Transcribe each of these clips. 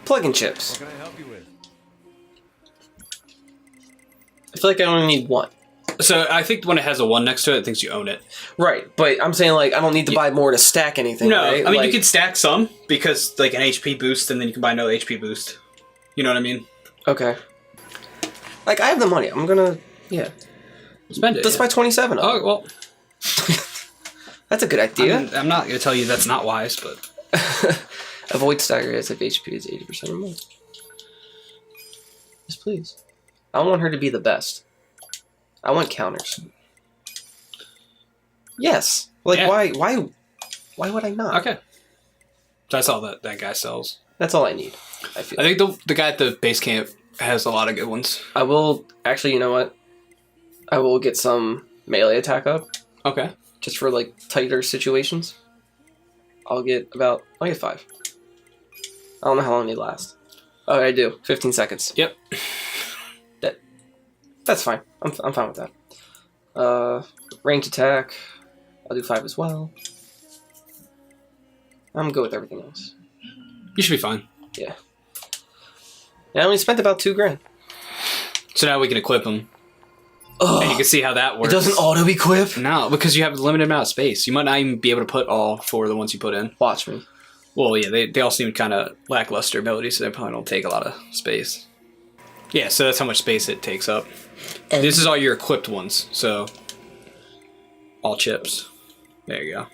Plug-in chips. What can I help you with? I feel like I only need one. So I think when it has a 1 next to it, it thinks you own it. Right, but I'm saying like I don't need to buy more to stack anything. No, right? I mean like, you can stack some because like an HP boost, and then you can buy another HP boost. You know what I mean? Okay. Like I have the money. I'm gonna Spend it. Let's buy 27 of them. Oh well. That's a good idea. I'm not gonna tell you that's not wise, but Avoid stagger hits if HP is 80% or more. Yes, please. I want her to be the best. I want counters. Yes. Like Yeah. why would I not? okay. That's all that guy sells. That's all I need. I feel. I think the guy at the base camp has a lot of good ones. I will actually. You know what? I will get some melee attack up Okay. just for like tighter situations. I'll get 5. I don't know how long they last. Oh, I do. 15 seconds. Yep. That's fine. I'm fine with that. Ranged attack. I'll do 5 as well. I'm good with everything else. You should be fine. Yeah. I only spent about $2,000. So now we can equip them. Ugh. And you can see how that It works. doesn't auto-equip? No, because you have a limited amount of space. You might not even be able to put all 4 of the ones you put in. Watch me. Well, yeah, they all seem kind of lackluster abilities, so they probably don't take a lot of space. Yeah, so that's how much space it takes up. And This is all your equipped ones, so all chips. There you go.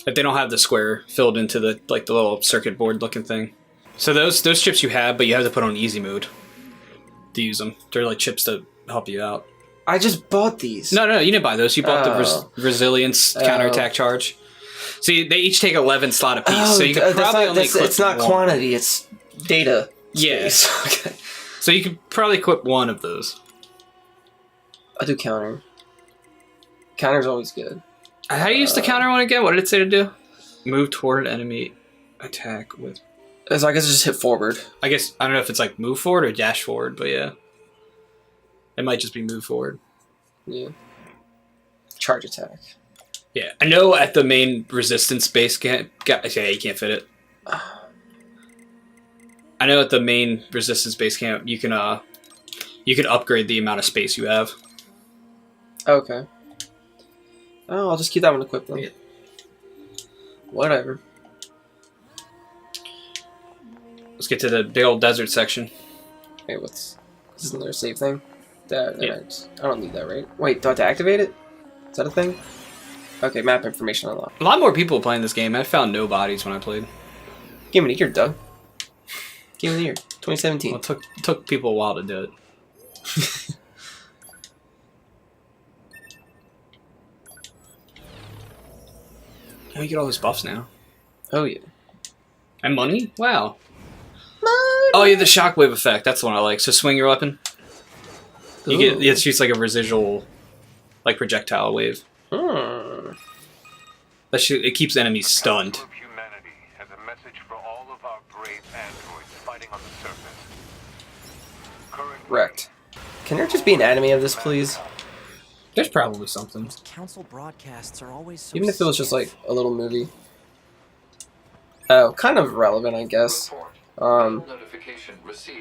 If they don't have the square filled into the little circuit board looking thing. So those chips you have, but you have to put on easy mode to use them. They're like chips to help you out. I just bought these. No, you didn't buy those. You bought the resilience counterattack charge. See, they each take 11 slot apiece, so you could probably only equip it's not one. quantity, it's data. Yeah. Space. Okay. So you could probably equip one of those. I'll do counter. Counter's always good. How do you use the counter one again? What did it say to do? Move toward enemy attack with... So I guess I just hit forward. I guess, I don't know if it's like move forward or dash forward, but yeah. It might just be move forward. Yeah. Charge attack. Yeah, I know at the main resistance base camp... Yeah, you can't fit it. I know at the main resistance base camp, you can upgrade the amount of space you have. Okay. Oh, I'll just keep that one equipped then. Yeah. Whatever. Let's get to the big old desert section. Wait, isn't there a save thing? There, Yeah. I don't need that, right? Wait, do I have to activate it? Is that a thing? Okay, map information unlocked. A lot more people playing this game. I found no bodies when I played. Game of the year, Doug. Game of the year, 2017. Well, it took people a while to do it. Oh, you get all those buffs now. Oh yeah. And money? Wow. Oh, yeah, the shockwave effect. That's the one I like. So swing your weapon. You get it shoots like a residual, like projectile wave. It keeps enemies stunned. Humanity has a message for all of our brave androids fighting on the surface. Wrecked. Can there just be an anime of this, please? There's probably something. Council broadcasts are always so Even if it was just like a little movie. Oh, kind of relevant, I guess.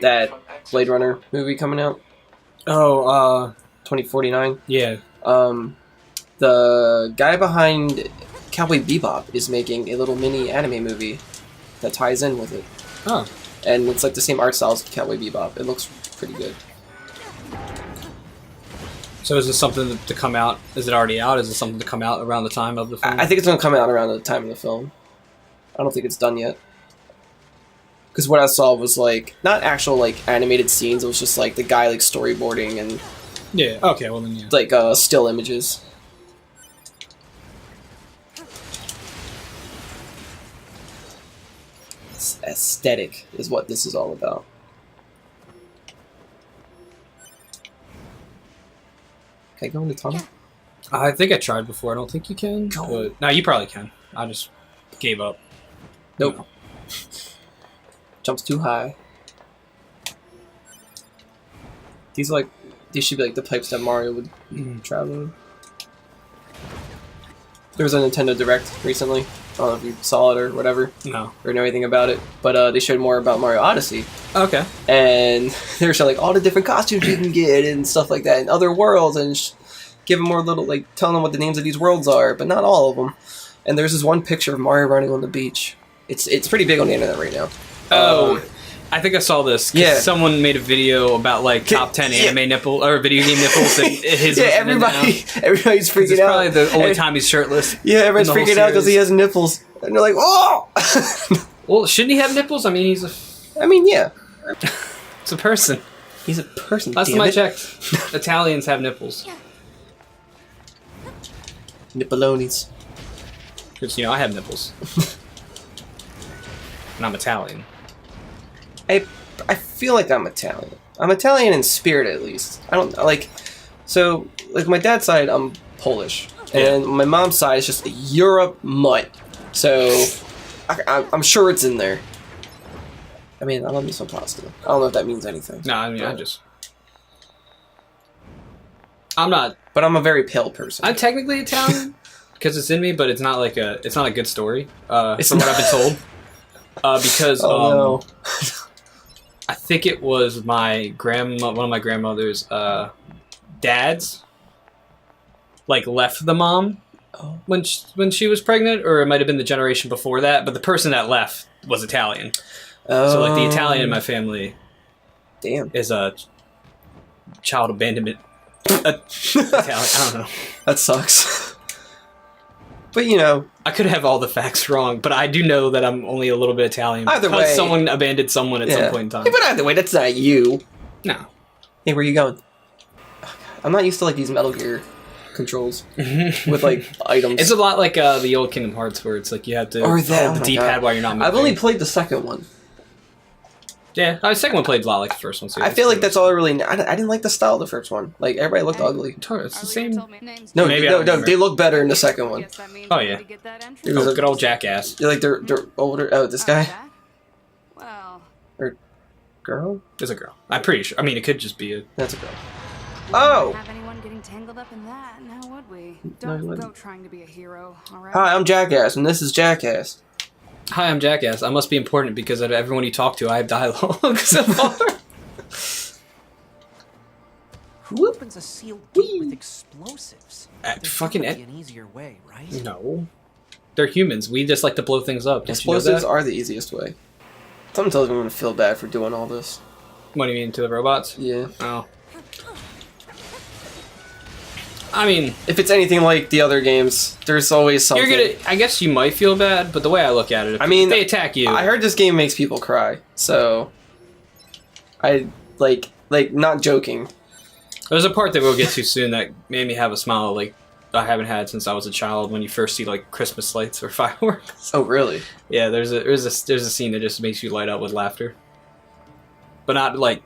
That Blade Runner movie coming out, Oh, 2049. yeah. The guy behind Cowboy Bebop is making a little mini anime movie that ties in with it. Oh. And it's like the same art style as Cowboy Bebop. It looks pretty good. So is this something to come out? Is it already out? Is it something to come out around the time of the film? I think it's going to come out around the time of the film. I don't think it's done yet. Because what I saw was like, not actual like animated scenes, it was just like the guy like storyboarding and Yeah, okay, well then yeah. like still images. Aesthetic is what this is all about. Can I go in the tunnel? I think I tried before. I don't think you can. But, no, you probably can. I just gave up. Nope. No. Jumps too high. These should be like the pipes that Mario would travel in. There was a Nintendo Direct recently. I don't know if you saw it or whatever, No. or know anything about it. But they showed more about Mario Odyssey, Okay. and they were showing like all the different costumes you can get and stuff like that, and other worlds, and give them more little like telling them what the names of these worlds are, but not all of them. And there's this one picture of Mario running on the beach. It's pretty big on the internet right now. Oh, I think I saw this. 'Cause Yeah. someone made a video about like top 10 anime nipple or video game nipples, and his. Yeah, was in it now. everybody's freaking It's out. probably the only And- time he's shirtless. Yeah, everyone's in the whole freaking out because he series. has nipples, and they're like, "Oh!" Well, shouldn't he have nipples? I mean, he's I mean, yeah, it's a person. he's a person. Last damn time I it. checked, Italians have nipples. Nippolonis. Because, I have nipples. And I'm Italian. I feel like I'm Italian. I'm Italian in spirit, at least. I don't like. So, like my dad's side, I'm Polish, and my mom's side is just a Europe mutt. So, I'm sure it's in there. I mean, I love me some pasta. I don't know if that means anything. No, I mean, but, I'm not. But I'm a very pale person. I'm technically Italian because it's in me, but it's not like it's not a good story. It's From what not- I've been told. Because oh no. I think it was one of my grandmother's dads, like left the mom Oh. when she was pregnant, or it might have been the generation before that. But the person that left was Italian, so like the Italian in my family Damn. is a child abandonment. Italian. I don't know. That sucks. But I could have all the facts wrong, but I do know that I'm only a little bit Italian. Either because way- someone abandoned someone at yeah. some point in time. Yeah, but either way, that's not you. No. Hey, where you going? I'm not used to like these Metal Gear controls with like items. It's a lot like the old Kingdom Hearts, where it's like you have to Or that, hold oh the my D-pad God. while you're not moving. I've only played the second one. Yeah, the second one played a lot like the first one. So I feel like that's all I really. I didn't like the style of the first one. Like everybody looked ugly. It's the same. No, Maybe I no, don't no. remember. They look better in the second one. Oh, yeah. It was Oh, a- good old jackass. They're like they're older. Oh, this guy, Well, girl. It's a girl. I'm pretty sure. I mean, it could just be a. That's a girl. we Oh. wouldn't have anyone getting tangled up in that, now would we? you Don't wouldn't. go trying to be a hero, alright? Hi, I'm Jackass, and this is Jackass. Hi, I'm Jackass. I must be important because out of everyone you talk to, I have dialogue so far. Who opens a sealed gate with explosives? There's fucking gotta be an easier way, right? No, they're humans. We just like to blow things up. Don't Explosives you know that? are the easiest way. Something tells me I'm gonna feel bad for doing all this. What do you mean to the robots? Yeah. Oh. I mean, If it's anything like the other games, there's always something. you're gonna. I guess you might feel bad, but the way I look at it, if I mean, they attack you. I heard this game makes people cry, so I like not joking. There's a part that we'll get to soon that made me have a smile like I haven't had since I was a child. When you first see like Christmas lights or fireworks. Oh, really? Yeah, there's a scene that just makes you light up with laughter, but not like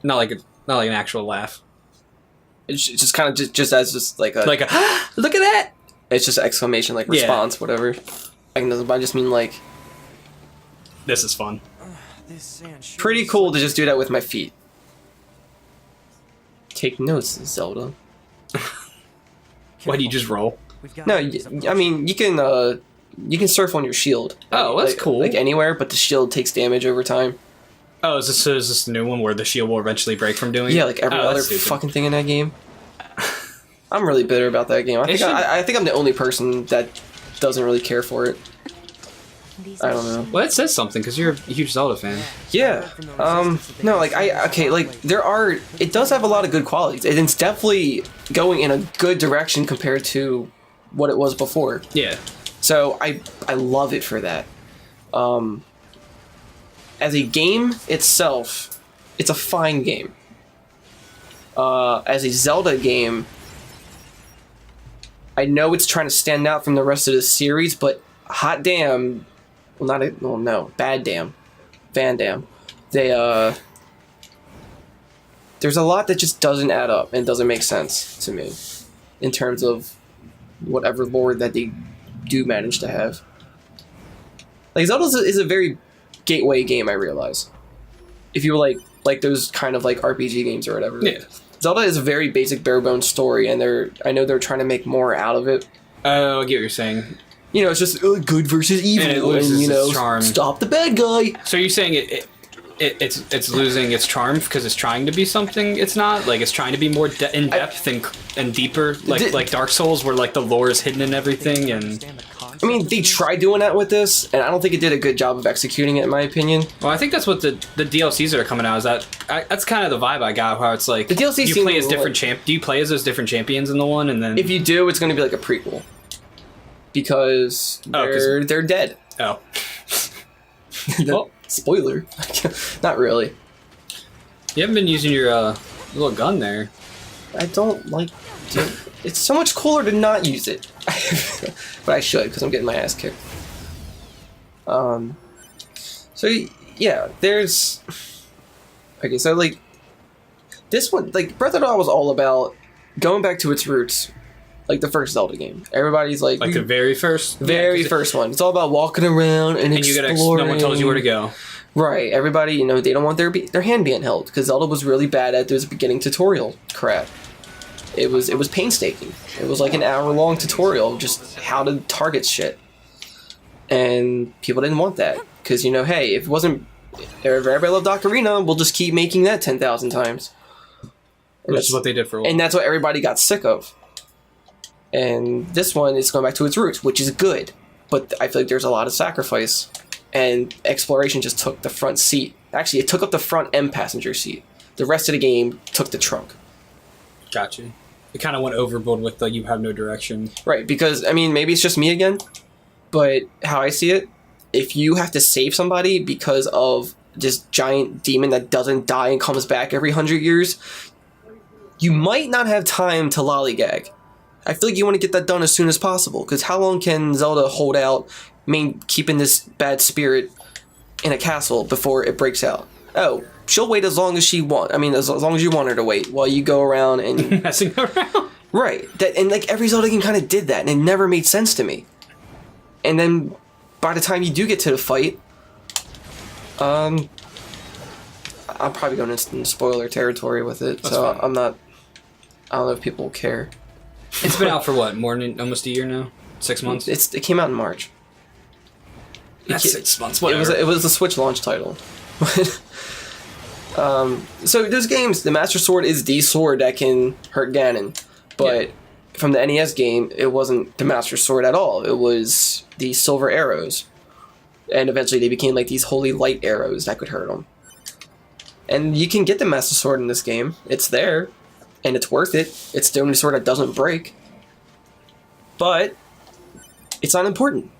an actual laugh. It's just kind of just as just like a Like a look at that. it's just exclamation like Yeah. response whatever. I just mean like This is fun. This sand sure pretty is cool to just do that with my feet. Take notes, Zelda. Why do you just roll? We've got No, to use a I mean you can surf on your shield. Oh, that's Like- cool. Like anywhere, but the shield takes damage over time. Oh, is this the new one where the shield will eventually break from doing? Yeah, like every Oh, other that's stupid. fucking thing in that game. I'm really bitter about that game. I think I'm the only person that doesn't really care for it. I don't know. Well, it says something because you're a huge Zelda fan. Yeah. No, like it does have a lot of good qualities. And it's definitely going in a good direction compared to what it was before. Yeah. So I love it for that. As a game itself, it's a fine game. As a Zelda game, I know it's trying to stand out from the rest of the series, but hot damn, bad damn, Van Dam. There's a lot that just doesn't add up and doesn't make sense to me in terms of whatever lore that they do manage to have. Like Zelda is a very gateway game, I realize. If you were like those kind of like RPG games or whatever. Yeah. Zelda is a very basic bare bones story, and I know they're trying to make more out of it. I get what you're saying. You know, it's just good versus evil, And it loses you know, its charm. stop the bad guy. So you're saying it's losing its charm because it's trying to be something it's not? Like, it's trying to be more in depth and deeper, like Dark Souls, where like the lore is hidden and everything. And I mean, they tried doing that with this, and I don't think it did a good job of executing it, in my opinion. well, I think that's what the DLCs that are coming out is that's kind of the vibe I got. How it's like The DLC you seem play as like- different do you play as those different champions in the one, and then If you do, it's going to be like a prequel. Because they're dead. oh Well, spoiler. Not really. you haven't been using your little gun there. I don't like... Dude, it's so much cooler to not use it. But I should, because I'm getting my ass kicked. So, yeah, there's... Okay, so, like... This one, like, Breath of the Wild was all about going back to its roots. Like the first Zelda game. Everybody's like... Like the very first? Very first one. It's all about walking around and And you exploring. gotta, no one tells you where to go. Right. Everybody, you know, they don't want their hand being held because Zelda was really bad at this beginning tutorial crap. It was painstaking. It was like an hour-long tutorial of just how to target shit. And people didn't want that because, you know, hey, if everybody loved Ocarina, we'll just keep making that 10,000 times. And Which is what they did for a while. And that's what everybody got sick of. And this one is going back to its roots, which is good. But I feel like there's a lot of sacrifice. And exploration just took the front seat. Actually, it took up the front and passenger seat. The rest of the game took the trunk. Gotcha. It kind of went overboard with the you have no direction. Right, because, I mean, maybe it's just me again. But how I see it, if you have to save somebody because of this giant demon that doesn't die and comes back every 100 years, you might not have time to lollygag. I feel like you want to get that done as soon as possible, because how long can Zelda hold out, keeping this bad spirit in a castle before it breaks out? Oh, she'll wait as long as she wants. I mean, as long as you want her to wait, while you go around and... Messing around. Right. And like every Zelda game kind of did that, and it never made sense to me. And then by the time you do get to the fight, I'm probably going into spoiler territory with it, That's so fine. I'm not... I don't know if people will care. It's been out for what? More than almost a year now? 6 months? It came out in March. That's It- 6 months, whatever. It was a Switch launch title. So those games, the Master Sword is the sword that can hurt Ganon, but from the NES game, it wasn't the Master Sword at all. It was the silver arrows, and eventually they became like these holy light arrows that could hurt him. And you can get the Master Sword in this game. It's there, and it's worth it. It's the only sword that doesn't break, but it's not important.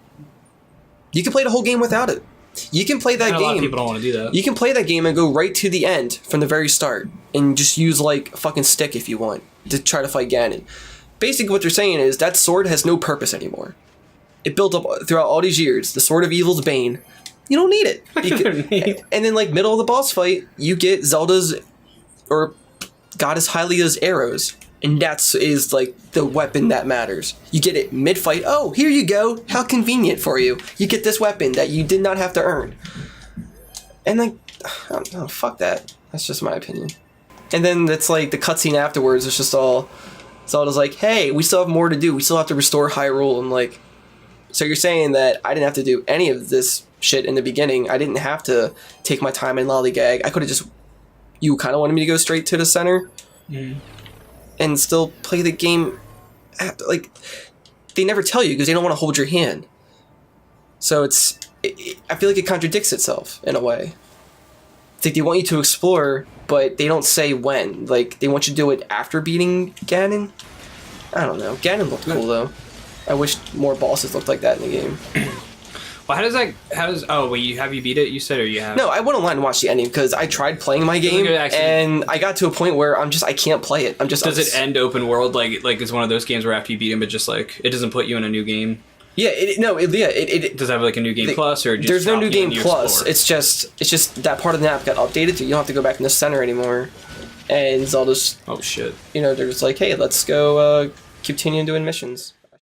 You can play the whole game without it. You can play that And a lot of game. people don't want to do that. You can play that game and go right to the end from the very start and just use like a fucking stick if you want to try to fight Ganon. Basically what they're saying is that sword has no purpose anymore. It built up throughout all these years. The Sword of Evil's Bane. You don't need it. And then like middle of the boss fight, you get Zelda's or Goddess Hylia's arrows. And is like the weapon that matters. You get it mid-fight. Oh, here you go. How convenient for you. You get this weapon that you did not have to earn. And like, oh, fuck that. That's just my opinion. And then it's like the cutscene afterwards. It's just all Zelda's like, hey, we still have more to do. We still have to restore Hyrule. I'm like, so you're saying that I didn't have to do any of this shit in the beginning. I didn't have to take my time and lollygag. I could have just. You kind of wanted me to go straight to the center. Mm. And still play the game after, like, they never tell you because they don't want to hold your hand. So I feel like it contradicts itself in a way. It's like they want you to explore, but they don't say when. Like, they want you to do it after beating Ganon? I don't know. Ganon looked cool, though. I wish more bosses looked like that in the game. Well, have you beat it, you said, or you have? No, I went online and watched the ending because I tried playing my game, and I got to a point where I can't play it. Does it end open world like it's one of those games where after you beat him, it just like it doesn't put you in a new game? Yeah, it does it have like a new game plus or just there's no drop new you game and you plus. explore? It's just that part of the map got updated, so you don't have to go back in the center anymore. And Zelda's, oh shit, they're just like, hey, let's go continue doing missions.